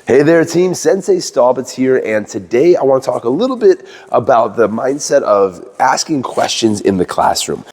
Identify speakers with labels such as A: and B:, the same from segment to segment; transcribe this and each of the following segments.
A: Hey there team, Sensei Stallbitz here, and today I want to talk a little bit about the mindset of asking questions in the classroom.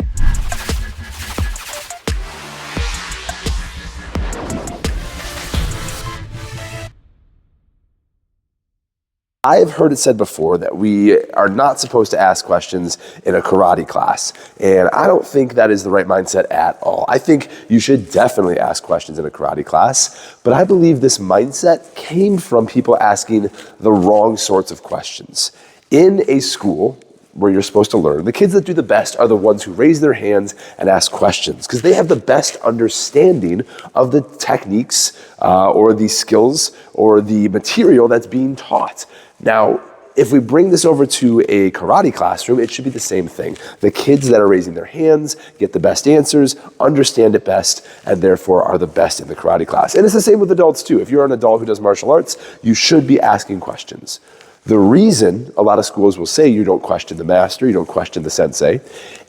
A: I have heard it said before that we are not supposed to ask questions in a karate class, and I don't think that is the right mindset at all. I think you should definitely ask questions in a karate class, but I believe this mindset came from people asking the wrong sorts of questions. In a school where you're supposed to learn, the kids that do the best are the ones who raise their hands and ask questions because they have the best understanding of the techniques or the skills or the material that's being taught. Now, if we bring this over to a karate classroom, it should be the same thing. The kids that are raising their hands get the best answers, understand it best, and therefore are the best in the karate class. And it's the same with adults too. If you're an adult who does martial arts, you should be asking questions. The reason a lot of schools will say you don't question the master, you don't question the sensei,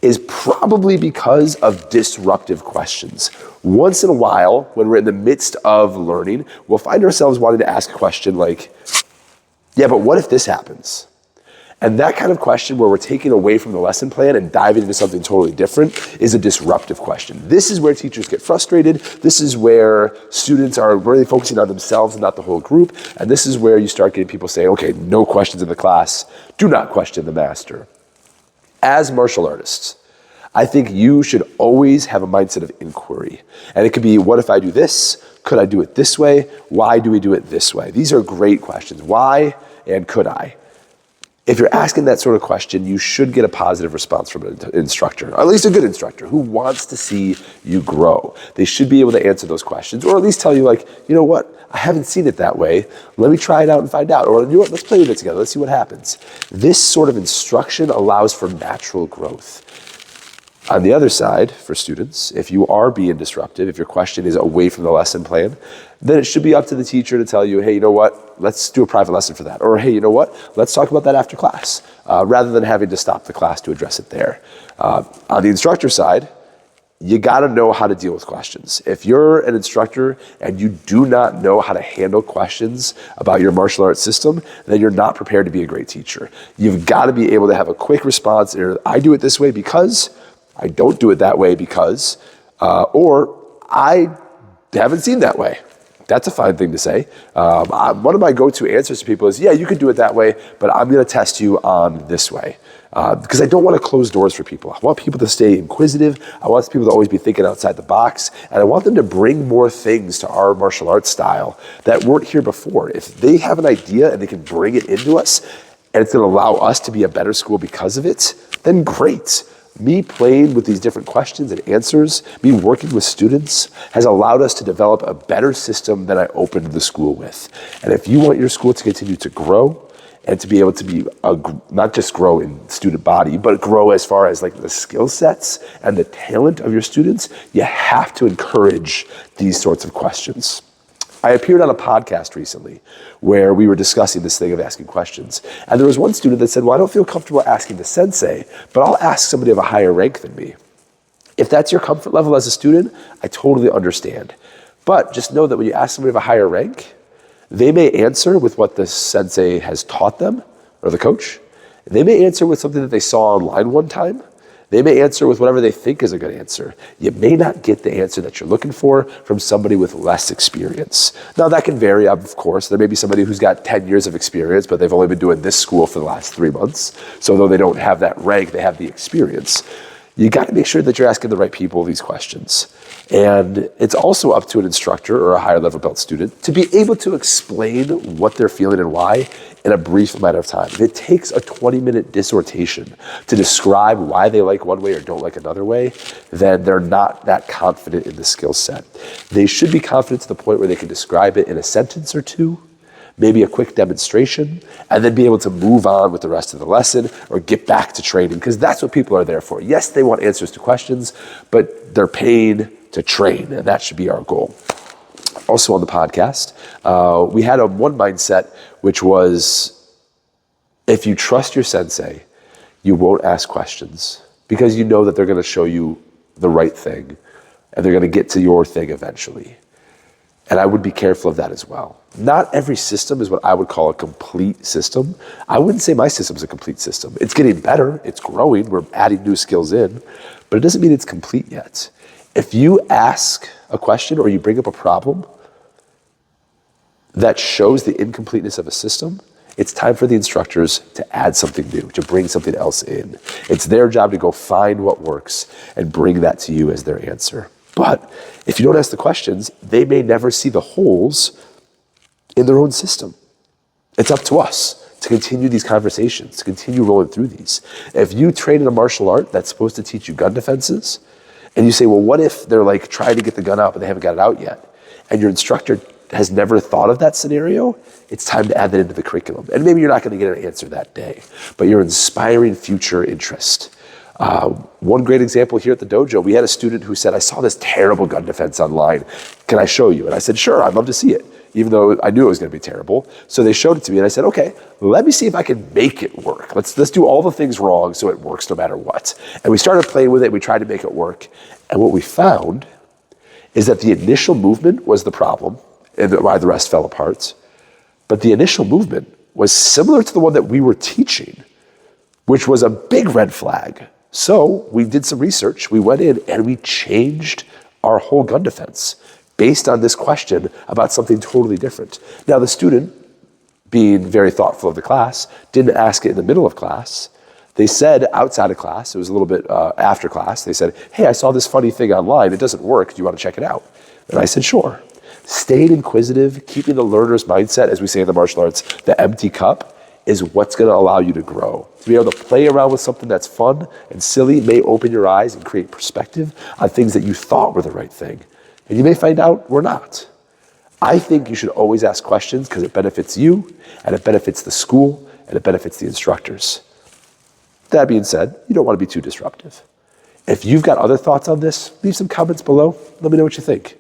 A: is probably because of disruptive questions. Once in a while, when we're in the midst of learning, we'll find ourselves wanting to ask a question like, yeah, but what if this happens? And that kind of question where we're taking away from the lesson plan and diving into something totally different is a disruptive question. This is where teachers get frustrated. This is where students are really focusing on themselves and not the whole group. And this is where you start getting people saying, okay, no questions in the class. Do not question the master. As martial artists, I think you should always have a mindset of inquiry. And it could be, what if I do this? Could I do it this way? Why do we do it this way? These are great questions. Why and could I? If you're asking that sort of question, you should get a positive response from an instructor, or at least a good instructor who wants to see you grow. They should be able to answer those questions, or at least tell you like, you know what, I haven't seen it that way. Let me try it out and find out. Or you know what, let's play with it together. Let's see what happens. This sort of instruction allows for natural growth. On the other side, for students, if you are being disruptive, if your question is away from the lesson plan, then it should be up to the teacher to tell you, hey, you know what, let's do a private lesson for that. Or hey, you know what, let's talk about that after class, rather than having to stop the class to address it there. On the instructor side, you gotta know how to deal with questions. If you're an instructor and you do not know how to handle questions about your martial arts system, then you're not prepared to be a great teacher. You've gotta be able to have a quick response. I do it this way because, I don't do it that way because, or I haven't seen that way. That's a fine thing to say. One of my go-to answers to people is, yeah, you could do it that way, but I'm gonna test you on this way. Because I don't wanna close doors for people. I want people to stay inquisitive. I want people to always be thinking outside the box. And I want them to bring more things to our martial arts style that weren't here before. If they have an idea and they can bring it into us, and it's gonna allow us to be a better school because of it, then great. Me playing with these different questions and answers, me working with students, has allowed us to develop a better system than I opened the school with. And if you want your school to continue to grow and to be able to be, not just grow in student body, but grow as far as like the skill sets and the talent of your students, you have to encourage these sorts of questions. I appeared on a podcast recently where we were discussing this thing of asking questions. And there was one student that said, well, I don't feel comfortable asking the sensei, but I'll ask somebody of a higher rank than me. If that's your comfort level as a student, I totally understand. But just know that when you ask somebody of a higher rank, they may answer with what the sensei has taught them, or the coach. They may answer with something that they saw online one time. They may answer with whatever they think is a good answer. You may not get the answer that you're looking for from somebody with less experience. Now that can vary, of course. There may be somebody who's got 10 years of experience, but they've only been doing this school for the last 3 months. So though they don't have that rank, they have the experience. You got to make sure that you're asking the right people these questions. And it's also up to an instructor or a higher level belt student to be able to explain what they're feeling and why in a brief amount of time. If it takes a 20-minute dissertation to describe why they like one way or don't like another way, then they're not that confident in the skill set. They should be confident to the point where they can describe it in a sentence or two, maybe a quick demonstration, and then be able to move on with the rest of the lesson or get back to training, because that's what people are there for. Yes, they want answers to questions, but they're paid to train, and that should be our goal. Also on the podcast, we had one mindset, which was, if you trust your sensei, you won't ask questions because you know that they're gonna show you the right thing and they're gonna get to your thing eventually. And I would be careful of that as well. Not every system is what I would call a complete system. I wouldn't say my system is a complete system. It's getting better, it's growing, we're adding new skills in, but it doesn't mean it's complete yet. If you ask a question or you bring up a problem that shows the incompleteness of a system, it's time for the instructors to add something new, to bring something else in. It's their job to go find what works and bring that to you as their answer. But if you don't ask the questions, they may never see the holes in their own system. It's up to us to continue these conversations, to continue rolling through these. If you train in a martial art that's supposed to teach you gun defenses, and you say, well, what if they're like trying to get the gun out, but they haven't got it out yet? And your instructor has never thought of that scenario, it's time to add that into the curriculum. And maybe you're not gonna get an answer that day, but you're inspiring future interest. One great example here at the dojo, we had a student who said, I saw this terrible gun defense online. Can I show you? And I said, sure, I'd love to see it, even though I knew it was gonna be terrible. So they showed it to me and I said, okay, let me see if I can make it work. Let's do all the things wrong so it works no matter what. And we started playing with it, we tried to make it work. And what we found is that the initial movement was the problem and why the rest fell apart. But the initial movement was similar to the one that we were teaching, which was a big red flag. So we did some research, we went in and we changed our whole gun defense based on this question about something totally different. Now the student, being very thoughtful of the class, didn't ask it in the middle of class. They said outside of class, it was a little bit after class, they said, hey, I saw this funny thing online, it doesn't work, do you want to check it out? And I said, sure. Staying inquisitive, keeping the learner's mindset, as we say in the martial arts, the empty cup, is what's gonna allow you to grow. To be able to play around with something that's fun and silly may open your eyes and create perspective on things that you thought were the right thing. And you may find out were not. I think you should always ask questions because it benefits you, and it benefits the school, and it benefits the instructors. That being said, you don't want to be too disruptive. If you've got other thoughts on this, leave some comments below. Let me know what you think.